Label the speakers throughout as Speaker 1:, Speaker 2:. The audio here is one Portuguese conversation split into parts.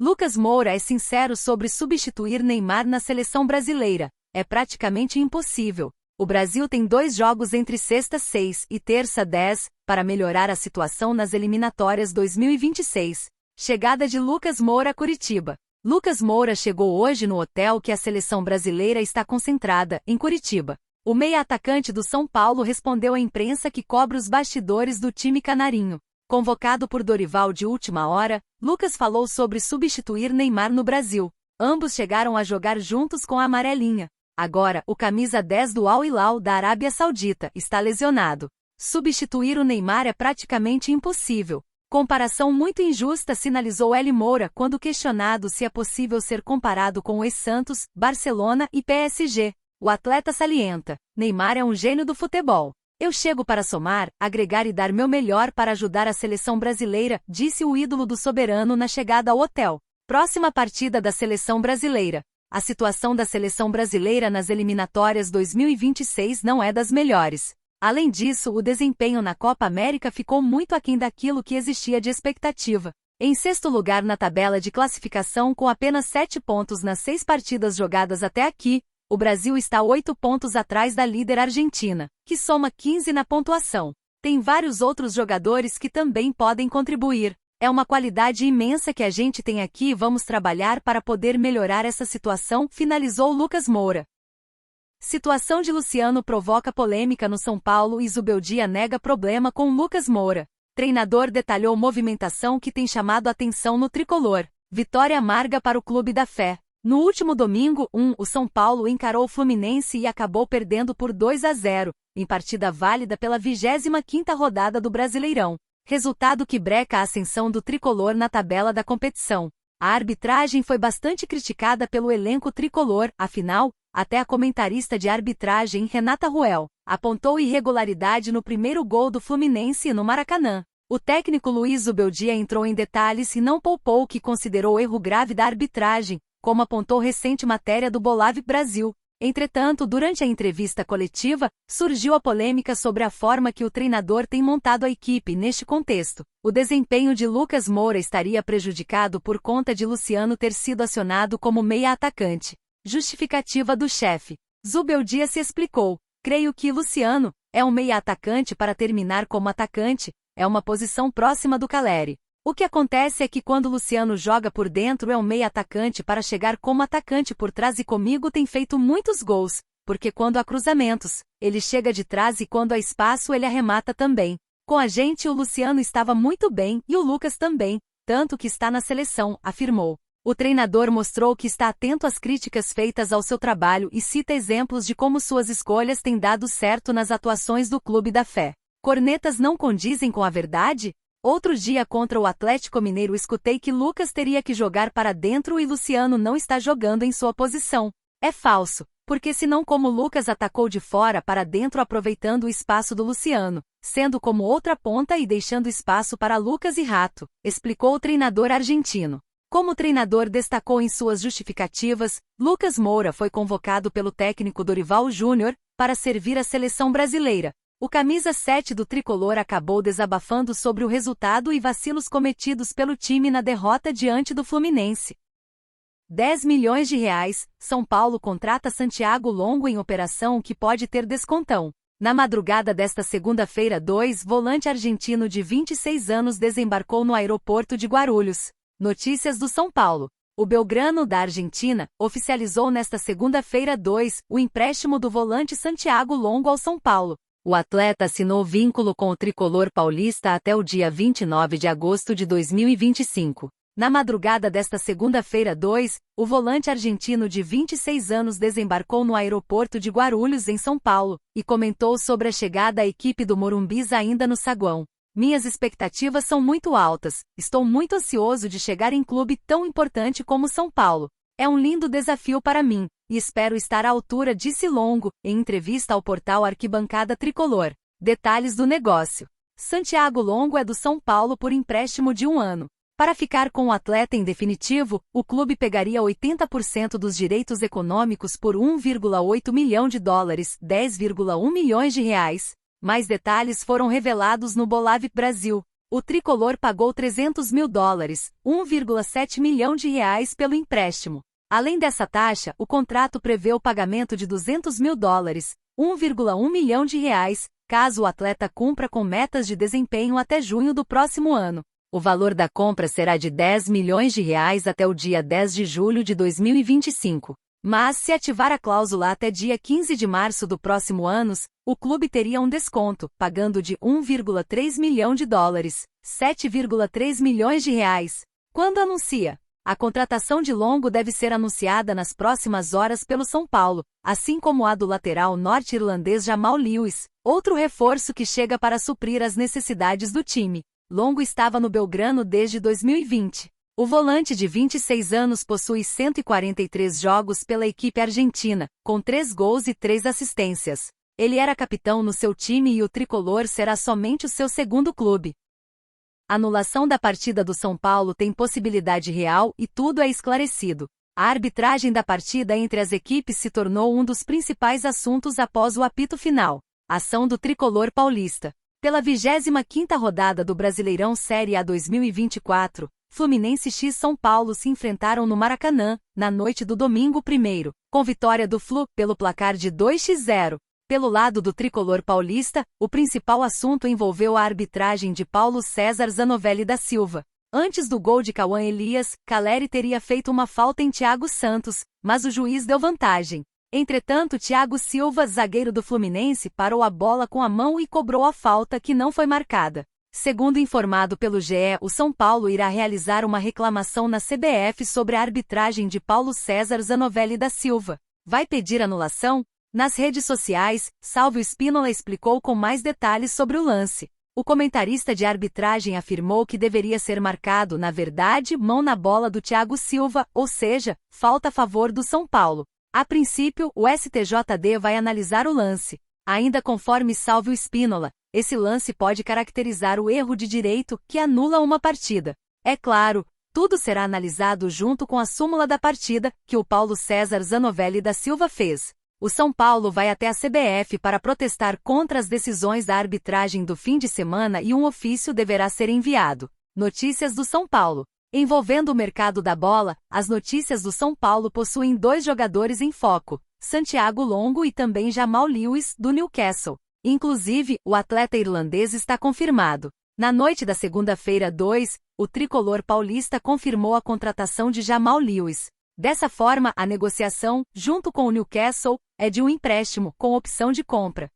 Speaker 1: Lucas Moura é sincero sobre substituir Neymar na seleção brasileira. É praticamente impossível. O Brasil tem 2 jogos entre sexta 6 e terça 10, para melhorar a situação nas eliminatórias 2026. Chegada de Lucas Moura a Curitiba. Lucas Moura chegou hoje no hotel que a seleção brasileira está concentrada, em Curitiba. O meia-atacante do São Paulo respondeu à imprensa que cobre os bastidores do time canarinho. Convocado por Dorival de última hora, Lucas falou sobre substituir Neymar no Brasil. Ambos chegaram a jogar juntos com a amarelinha. Agora, o camisa 10 do Al Hilal da Arábia Saudita está lesionado. Substituir o Neymar é praticamente impossível. Comparação muito injusta, sinalizou L. Moura quando questionado se é possível ser comparado com o ex-Santos, Barcelona e PSG. O atleta salienta: Neymar é um gênio do futebol. Eu chego para somar, agregar e dar meu melhor para ajudar a seleção brasileira, disse o ídolo do soberano na chegada ao hotel. Próxima partida da seleção brasileira. A situação da seleção brasileira nas eliminatórias 2026 não é das melhores. Além disso, o desempenho na Copa América ficou muito aquém daquilo que existia de expectativa. Em 6º lugar na tabela de classificação com apenas 7 pontos nas 6 partidas jogadas até aqui, o Brasil está 8 pontos atrás da líder Argentina, que soma 15 na pontuação. Tem vários outros jogadores que também podem contribuir. É uma qualidade imensa que a gente tem aqui e vamos trabalhar para poder melhorar essa situação, finalizou Lucas Moura. Situação de Luciano provoca polêmica no São Paulo e Zubeldia nega problema com Lucas Moura. Treinador detalhou movimentação que tem chamado a atenção no tricolor. Vitória amarga para o Clube da Fé. No último domingo, o São Paulo encarou o Fluminense e acabou perdendo por 2-0, em partida válida pela 25ª rodada do Brasileirão. Resultado que breca a ascensão do tricolor na tabela da competição. A arbitragem foi bastante criticada pelo elenco tricolor, afinal, até a comentarista de arbitragem Renata Ruel apontou irregularidade no primeiro gol do Fluminense no Maracanã. O técnico Luiz Zubeldia entrou em detalhes e não poupou o que considerou erro grave da arbitragem, como apontou recente matéria do Bolave Brasil. Entretanto, durante a entrevista coletiva, surgiu a polêmica sobre a forma que o treinador tem montado a equipe neste contexto. O desempenho de Lucas Moura estaria prejudicado por conta de Luciano ter sido acionado como meia-atacante. Justificativa do chefe. Zubeldia se explicou: creio que Luciano é um meia-atacante para terminar como atacante, é uma posição próxima do Caleri. O que acontece é que quando Luciano joga por dentro é um meia-atacante para chegar como atacante por trás e comigo tem feito muitos gols, porque quando há cruzamentos, ele chega de trás e quando há espaço ele arremata também. Com a gente o Luciano estava muito bem e o Lucas também, tanto que está na seleção, afirmou. O treinador mostrou que está atento às críticas feitas ao seu trabalho e cita exemplos de como suas escolhas têm dado certo nas atuações do Clube da Fé. Cornetas não condizem com a verdade? Outro dia contra o Atlético Mineiro escutei que Lucas teria que jogar para dentro e Luciano não está jogando em sua posição. É falso, porque senão como Lucas atacou de fora para dentro aproveitando o espaço do Luciano, sendo como outra ponta e deixando espaço para Lucas e Rato, explicou o treinador argentino. Como o treinador destacou em suas justificativas, Lucas Moura foi convocado pelo técnico Dorival Júnior para servir a seleção brasileira. O camisa 7 do tricolor acabou desabafando sobre o resultado e vacilos cometidos pelo time na derrota diante do Fluminense. 10 milhões de reais, São Paulo contrata Santiago Longo em operação que pode ter descontão. Na madrugada desta segunda-feira, volante argentino de 26 anos desembarcou no aeroporto de Guarulhos. Notícias do São Paulo. O Belgrano da Argentina oficializou nesta segunda-feira o empréstimo do volante Santiago Longo ao São Paulo. O atleta assinou vínculo com o tricolor paulista até o dia 29 de agosto de 2025. Na madrugada desta segunda-feira, o volante argentino de 26 anos desembarcou no aeroporto de Guarulhos, em São Paulo, e comentou sobre a chegada à equipe do Morumbis ainda no saguão. Minhas expectativas são muito altas, estou muito ansioso de chegar em clube tão importante como São Paulo. É um lindo desafio para mim, e espero estar à altura, disse Longo, em entrevista ao portal Arquibancada Tricolor. Detalhes do negócio. Santiago Longo é do São Paulo por empréstimo de 1 ano. Para ficar com o atleta em definitivo, o clube pegaria 80% dos direitos econômicos por $1,8 milhão, 10,1 milhões de reais. Mais detalhes foram revelados no Bolave Brasil. O tricolor pagou 300 mil dólares, 1,7 milhão de reais pelo empréstimo. Além dessa taxa, o contrato prevê o pagamento de 200 mil dólares, 1,1 milhão de reais, caso o atleta cumpra com metas de desempenho até junho do próximo ano. O valor da compra será de 10 milhões de reais até o dia 10 de julho de 2025. Mas, se ativar a cláusula até dia 15 de março do próximo ano, o clube teria um desconto, pagando de 1,3 milhão de dólares, 7,3 milhões de reais. Quando anuncia? A contratação de Longo deve ser anunciada nas próximas horas pelo São Paulo, assim como a do lateral norte-irlandês Jamal Lewis, outro reforço que chega para suprir as necessidades do time. Longo estava no Belgrano desde 2020. O volante de 26 anos possui 143 jogos pela equipe argentina, com 3 gols e 3 assistências. Ele era capitão no seu time e o tricolor será somente o seu segundo clube. A anulação da partida do São Paulo tem possibilidade real e tudo é esclarecido. A arbitragem da partida entre as equipes se tornou um dos principais assuntos após o apito final. Ação do tricolor paulista. Pela 25ª rodada do Brasileirão Série A 2024, Fluminense x São Paulo se enfrentaram no Maracanã, na noite do domingo 1º, com vitória do Flu pelo placar de 2-0. Pelo lado do tricolor paulista, o principal assunto envolveu a arbitragem de Paulo César Zanovelli da Silva. Antes do gol de Cauã Elias, Caleri teria feito uma falta em Thiago Santos, mas o juiz deu vantagem. Entretanto, Thiago Silva, zagueiro do Fluminense, parou a bola com a mão e cobrou a falta que não foi marcada. Segundo informado pelo GE, o São Paulo irá realizar uma reclamação na CBF sobre a arbitragem de Paulo César Zanovelli da Silva. Vai pedir anulação? Nas redes sociais, Salvio Spínola explicou com mais detalhes sobre o lance. O comentarista de arbitragem afirmou que deveria ser marcado, na verdade, mão na bola do Thiago Silva, ou seja, falta a favor do São Paulo. A princípio, o STJD vai analisar o lance. Ainda conforme Salvio Spínola, esse lance pode caracterizar o erro de direito que anula uma partida. É claro, tudo será analisado junto com a súmula da partida que o Paulo César Zanovelli da Silva fez. O São Paulo vai até a CBF para protestar contra as decisões da arbitragem do fim de semana e um ofício deverá ser enviado. Notícias do São Paulo. Envolvendo o mercado da bola, as notícias do São Paulo possuem 2 jogadores em foco, Santiago Longo e também Jamal Lewis, do Newcastle. Inclusive, o atleta irlandês está confirmado. Na noite da segunda-feira 2, o tricolor paulista confirmou a contratação de Jamal Lewis. Dessa forma, a negociação, junto com o Newcastle, é de um empréstimo, com opção de compra.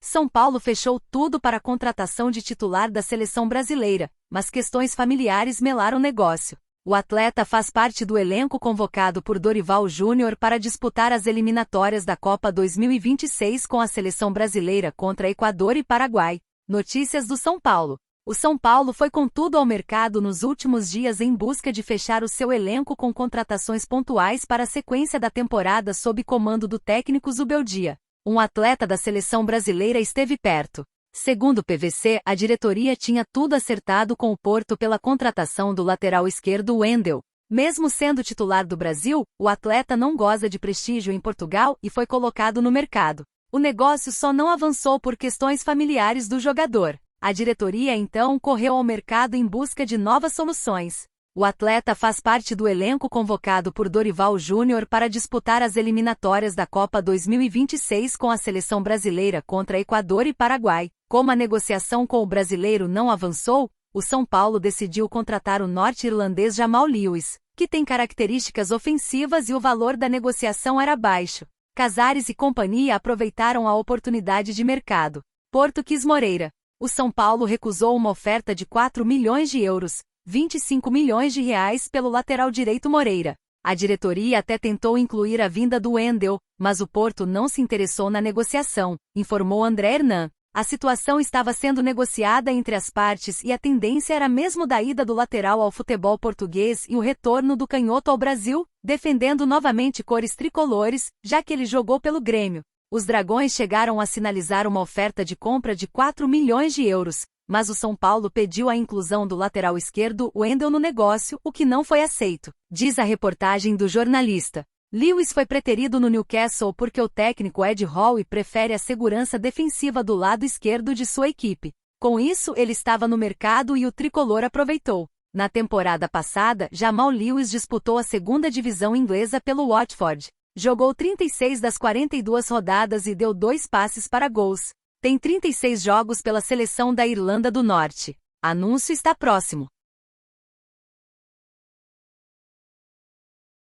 Speaker 1: São Paulo fechou tudo para a contratação de titular da seleção brasileira, mas questões familiares melaram o negócio. O atleta faz parte do elenco convocado por Dorival Júnior para disputar as eliminatórias da Copa 2026 com a seleção brasileira contra Equador e Paraguai. Notícias do São Paulo. O São Paulo foi com tudo ao mercado nos últimos dias em busca de fechar o seu elenco com contratações pontuais para a sequência da temporada sob comando do técnico Zubeldia. Um atleta da seleção brasileira esteve perto. Segundo o PVC, a diretoria tinha tudo acertado com o Porto pela contratação do lateral esquerdo Wendel. Mesmo sendo titular do Brasil, o atleta não goza de prestígio em Portugal e foi colocado no mercado. O negócio só não avançou por questões familiares do jogador. A diretoria então correu ao mercado em busca de novas soluções. O atleta faz parte do elenco convocado por Dorival Júnior para disputar as eliminatórias da Copa 2026 com a seleção brasileira contra Equador e Paraguai. Como a negociação com o brasileiro não avançou, o São Paulo decidiu contratar o norte-irlandês Jamal Lewis, que tem características ofensivas e o valor da negociação era baixo. Casares e companhia aproveitaram a oportunidade de mercado. Porto quis Moreira. O São Paulo recusou uma oferta de 4 milhões de euros, 25 milhões de reais pelo lateral direito Moreira. A diretoria até tentou incluir a vinda do Wendel, mas o Porto não se interessou na negociação, informou André Hernan. A situação estava sendo negociada entre as partes e a tendência era mesmo da ida do lateral ao futebol português e o retorno do canhoto ao Brasil, defendendo novamente cores tricolores, já que ele jogou pelo Grêmio. Os Dragões chegaram a sinalizar uma oferta de compra de 4 milhões de euros, mas o São Paulo pediu a inclusão do lateral esquerdo Wendel no negócio, o que não foi aceito, diz a reportagem do jornalista. Lewis foi preterido no Newcastle porque o técnico Ed Howe prefere a segurança defensiva do lado esquerdo de sua equipe. Com isso, ele estava no mercado e o tricolor aproveitou. Na temporada passada, Jamal Lewis disputou a segunda divisão inglesa pelo Watford. Jogou 36 das 42 rodadas e deu 2 passes para gols. Tem 36 jogos pela seleção da Irlanda do Norte. Anúncio está próximo.